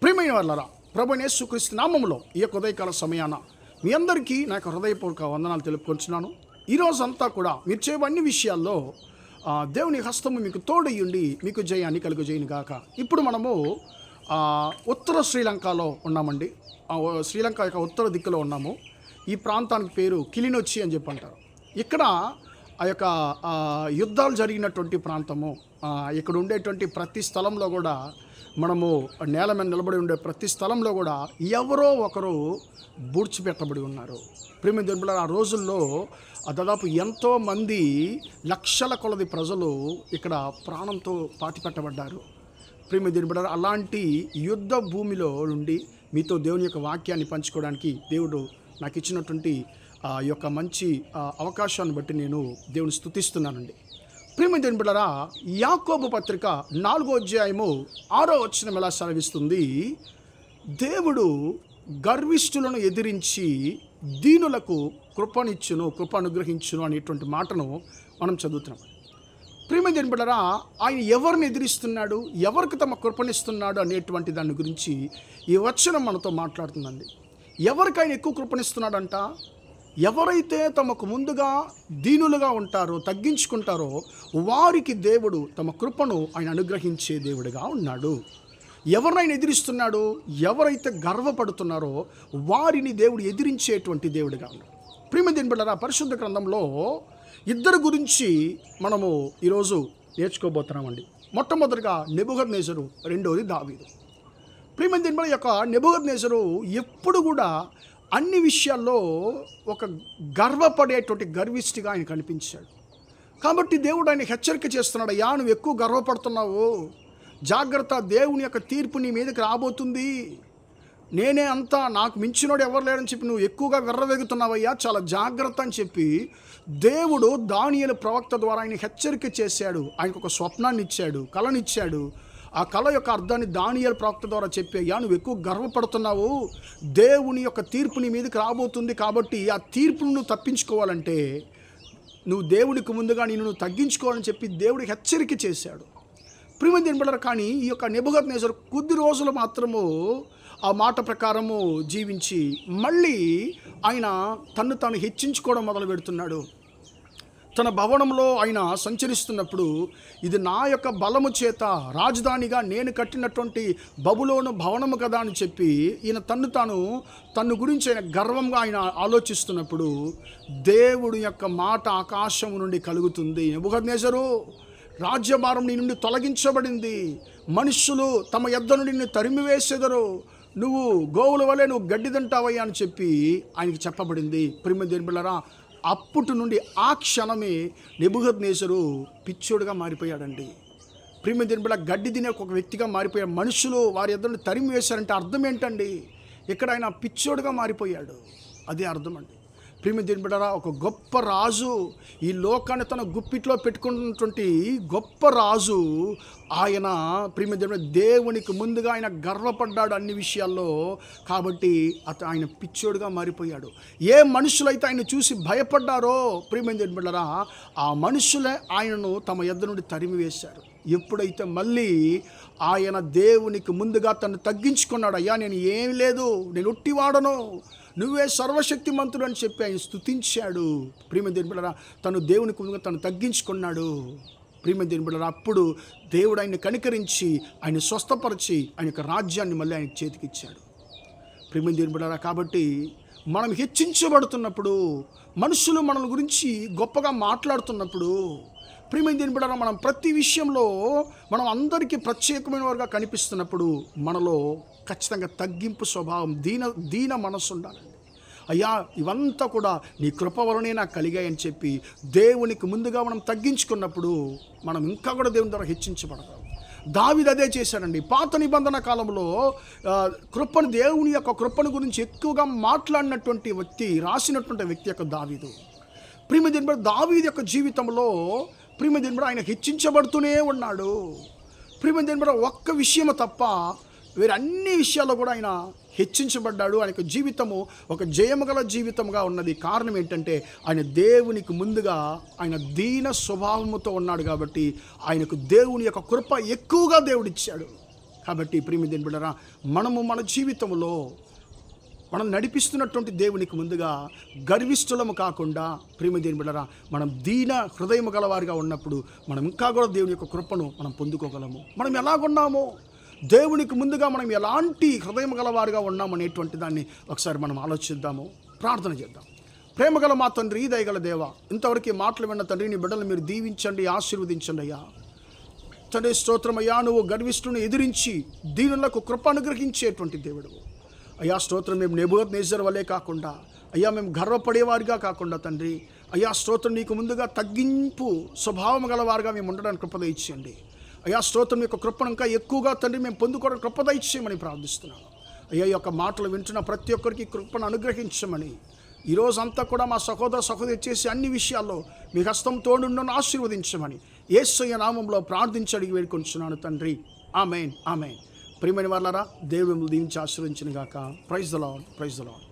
ప్రియమైన వాళ్ళరా, ప్రభువైన యేసుక్రీస్తు నామములో ఈ యొక్క ఉదయకాల సమయాన మీ అందరికీ నా యొక్క హృదయపూర్వక వందనాలు తెలుపుకొంచున్నాను. ఈరోజంతా కూడా మీరు చేయు అన్ని విషయాల్లో దేవుని హస్తము మీకు తోడయ్యుండి మీకు జయాన్ని కలుగజేయను గాక. ఇప్పుడు మనము ఉత్తర శ్రీలంకలో ఉన్నామండి. శ్రీలంక యొక్క ఉత్తర దిక్కులో ఉన్నాము. ఈ ప్రాంతానికి పేరు కిలినొచ్చి అని చెప్పి అంటారు. ఇక్కడ ఆ యొక్క యుద్ధాలు జరిగినటువంటి ప్రాంతము. ఇక్కడ ఉండేటువంటి ప్రతి స్థలంలో కూడా మనము నేల మీద నిలబడి ఉండే ప్రతి స్థలంలో కూడా ఎవరో ఒకరు బూడ్చిపెట్టబడి ఉన్నారు. ప్రేమ దేవుళ్ళ ఆ రోజుల్లో దాదాపు ఎంతోమంది లక్షల కొలది ప్రజలు ఇక్కడ ప్రాణంతో పాతిపెట్టబడ్డారు. ప్రేమ దేవుళ్ళ అలాంటి యుద్ధ భూమిలో నుండి మీతో దేవుని యొక్క వాక్యాన్ని పంచుకోవడానికి దేవుడు నాకు ఇచ్చినటువంటి ఈ యొక్క మంచి అవకాశాన్ని బట్టి నేను దేవుని స్తుతిస్తున్నానండి. ప్రేమ దేవుని బిడ్డలారా, యాకోబు పత్రిక 4వ అధ్యాయము 6వ వచనం ఎలా సెలవిస్తుంది, దేవుడు గర్విష్ఠులను ఎదిరించి దీనులకు కృప అనుగ్రహించును అనేటువంటి మాటను మనం చదువుతున్నాం. ప్రేమ దేవుని బిడ్డలారా, ఆయన ఎవరిని ఎదిరిస్తున్నాడు, ఎవరికి తమ కృపనిస్తున్నాడు అనేటువంటి దాని గురించి ఈ వచనం మనతో మాట్లాడుతుందండి. ఎవరికి ఆయన ఎక్కువ కృపనిస్తున్నాడంట? ఎవరైతే తమకు ముందుగా దీనులుగా ఉంటారో, తగ్గించుకుంటారో వారికి దేవుడు తమ కృపను ఆయన అనుగ్రహించే దేవుడిగా ఉన్నాడు. ఎవరినైనా ఎదిరిస్తున్నాడు, ఎవరైతే గర్వపడుతున్నారో వారిని దేవుడు ఎదిరించేటువంటి దేవుడిగా ఉన్నాడు. ప్రియమైన దేవుని బిడ్డలారా, పరిశుద్ధ గ్రంథంలో ఇద్దరు గురించి మనము ఈరోజు నేర్చుకోబోతున్నామండి. మొట్టమొదటిగా నెబుకద్నెజరు, రెండోది దావీదు. ప్రియమైన దేవుని బిడ్డల యొక్క నెబుకద్నెజరు ఎప్పుడు కూడా అన్ని విషయాల్లో ఒక గర్వపడేటువంటి గర్విష్ఠిగా ఆయన కనిపించాడు. కాబట్టి దేవుడు ఆయన హెచ్చరిక చేస్తున్నాడు, అయ్యా నువ్వు ఎక్కువ గర్వపడుతున్నావు, జాగ్రత్త, దేవుని యొక్క తీర్పు నీ మీదకి రాబోతుంది, నేనే అంతా, నాకు మించినోడు ఎవరు లేరని చెప్పి నువ్వు ఎక్కువగా విర్రవేగుతున్నావయ్యా, చాలా జాగ్రత్త అని చెప్పి దేవుడు దానియేలు ప్రవక్త ద్వారా ఆయన హెచ్చరిక చేశాడు. ఆయనకు ఒక స్వప్నాన్ని ఇచ్చాడు, కళనిచ్చాడు. ఆ కళ యొక్క అర్థాన్ని దానియేలు ప్రవక్త ద్వారా చెప్పి, అయ్యా నువ్వు ఎక్కువ గర్వపడుతున్నావు, దేవుని యొక్క తీర్పు నీ మీదకి రాబోతుంది, కాబట్టి ఆ తీర్పును నువ్వు తప్పించుకోవాలంటే నువ్వు దేవుడికి ముందుగా నువ్వు తగ్గించుకోవాలని చెప్పి దేవుడికి హెచ్చరిక చేశాడు. ప్రియమైన దేవుని బిడ్డలారా, కానీ ఈ యొక్క నెబుకద్నెజరు కొద్ది రోజులు మాత్రము ఆ మాట ప్రకారము జీవించి మళ్ళీ ఆయన తన్ను తాను హెచ్చించుకోవడం మొదలు పెడుతున్నాడు. తన భవనంలో ఆయన సంచరిస్తున్నప్పుడు ఇది నా యొక్క బలము చేత రాజధానిగా నేను కట్టినటువంటి బబులోను భవనము కదా అని చెప్పి ఈయన తన్ను గురించి ఆయన గర్వంగా ఆయన ఆలోచిస్తున్నప్పుడు దేవుడి యొక్క మాట ఆకాశం నుండి కలుగుతుంది, నెబుకద్నెజరు, రాజ్యభారం నీ నుండి తొలగించబడింది, మనుష్యులు తమ యొద్ద నుండి నిన్ను తరిమివేసెదరు, నువ్వు గోవుల వలె నువ్వు గడ్డి తింటావయ్యా అని చెప్పి ఆయనకి చెప్పబడింది. ప్రియమైన దేవుని బిడ్డలారా, అప్పటి నుండి ఆ క్షణమే నెబుకద్నెజరు పిచ్చోడుగా మారిపోయాడండి. ప్రియమైన దేవుని బిడ్డ, గడ్డి తినే ఒక వ్యక్తిగా మారిపోయాడు. మనుషులు వారి ఎదురు తరిమి వేశారంటే అర్థం ఏంటండి? ఇక్కడ ఆయన పిచ్చోడుగా మారిపోయాడు, అదే అర్థం అండి. ప్రియమైన దేవుని బిడ్డలారా, ఒక గొప్ప రాజు, ఈ లోకాన్ని తన గుప్పిట్లో పెట్టుకున్నటువంటి గొప్ప రాజు ఆయన. ప్రియమైన దేవునికి ముందుగా ఆయన గర్వపడ్డాడు అన్ని విషయాల్లో, కాబట్టి ఆయన పిచ్చోడుగా మారిపోయాడు. ఏ మనుషులైతే ఆయన చూసి భయపడ్డారో ప్రియమైన దేవుని బిడ్డలారా, ఆ మనుషులే ఆయనను తమ యొద్ద నుండి తరిమి వేశారు. ఎప్పుడైతే మళ్ళీ ఆయన దేవునికి ముందుగా తను తగ్గించుకున్నాడు, అయ్యా నేను ఏం లేదు, నేను ఒట్టివాడను, నువ్వే సర్వశక్తిమంతుడు అని చెప్పి ఆయన స్తుతించాడు. ప్రియమైన దేవుని బిడ్డలారా, తను దేవునికి ముందుగా తను తగ్గించుకున్నాడు. ప్రియమైన దేవుని బిడ్డలారా, అప్పుడు దేవుడు ఆయన్ని కనికరించి ఆయన స్వస్థపరిచి ఆయన యొక్క రాజ్యాన్ని మళ్ళీ ఆయన చేతికిచ్చాడు. ప్రియమైన దేవుని బిడ్డలారా, కాబట్టి మనం హెచ్చించబడుతున్నప్పుడు, మనుషులు మన గురించి గొప్పగా మాట్లాడుతున్నప్పుడు, ప్రియమైన దేవుని బిడ్డలారా, మనం ప్రతి విషయంలో మనం అందరికీ ప్రత్యేకమైన వారుగా కనిపిస్తున్నప్పుడు మనలో ఖచ్చితంగా తగ్గింపు స్వభావం, దీన మనస్సు ఉండాలండి. అయ్యా ఇవంతా కూడా నీ కృప వలనే నాకు కలిగాయని చెప్పి దేవునికి ముందుగా మనం తగ్గించుకున్నప్పుడు మనం ఇంకా కూడా దేవుని ద్వారా హెచ్చించబడతాం. దావీదు అదే చేశాడండి. పాత నిబంధన కాలంలో దేవుని యొక్క కృపను గురించి ఎక్కువగా మాట్లాడినటువంటి వ్యక్తి, రాసినటువంటి వ్యక్తి యొక్క దావీదు. ప్రియమైన దేవుని బిడ్డ, దావీదు యొక్క జీవితంలో ప్రియమైన దేవుని బిడ్డ ఆయన హెచ్చించబడుతూనే ఉన్నాడు. ప్రియమైన దేవుని బిడ్డ, ఒక్క విషయం తప్ప వేరే అన్ని విషయాల్లో కూడా ఆయన హెచ్చించబడ్డాడు. ఆయన జీవితము ఒక జయమగల జీవితంగా ఉన్నది. కారణం ఏంటంటే ఆయన దేవునికి ముందుగా ఆయన దీన స్వభావముతో ఉన్నాడు కాబట్టి ఆయనకు దేవుని యొక్క కృప ఎక్కువగా దేవుడిచ్చాడు. కాబట్టి ప్రియమైన దేవుని బిడ్డలారా, మనము మన జీవితంలో మనం నడిపిస్తున్నటువంటి దేవునికి ముందుగా గర్విష్ఠులము కాకుండా, ప్రియమైన దేవుని బిడ్డలారా, మనం దీన హృదయము గలవారిగా ఉన్నప్పుడు మనం ఇంకా కూడా దేవుని యొక్క కృపను మనం పొందుకోగలము. మనం ఎలాగున్నామో, దేవునికి ముందుగా మనం ఎలాంటి హృదయం గలవారిగా ఉన్నామనేటువంటి దాన్ని ఒకసారి మనం ఆలోచిద్దాము, ప్రార్థన చేద్దాం. ప్రేమగల మా తండ్రి, దయగల దేవ, ఇంతవరకు ఈ మాటలు విన్న తండ్రి, నీ బిడ్డలు మీరు దీవించండి, ఆశీర్వదించండి అయ్యా. తండ్రి స్తోత్రమయ్యా, నువ్వు గర్విష్ఠుని ఎదిరించి దీనులకు కృప అనుగ్రహించేటువంటి దేవుడు అయ్యా. స్తోత్రం, మేము నెబుకద్నెజర్ వలె కాకుండా అయ్యా, మేము గర్వపడేవారిగా కాకుండా తండ్రి అయ్యా స్తోత్రం, నీకు ముందుగా తగ్గింపు స్వభావం గలవారుగా మేము ఉండడానికి కృపద ఇచ్చేయండి అయ్యా. స్తోత్రం యొక్క కృపను ఇంకా ఎక్కువగా తండ్రి మేము పొందుకోవడానికి కృపద ఇచ్చేయమని ప్రార్థిస్తున్నాను అయ్యా. ఈ యొక్క మాటలు వింటున్న ప్రతి ఒక్కరికి కృపను అనుగ్రహించమని, ఈరోజంతా కూడా మా సహోదర సహోదరి చేసే అన్ని విషయాల్లో మీ హస్తం తోడుండను ఆశీర్వదించమని యేసయ్య నామంలో ప్రార్థించి అడిగి వేడుకొంచున్నాను తండ్రి. ఆమేన్, ఆమేన్. ప్రియమైన వాళ్ళారా, దేవుడు దీవించి ఆశీర్వదించును గాక. Praise the lord, praise the lord.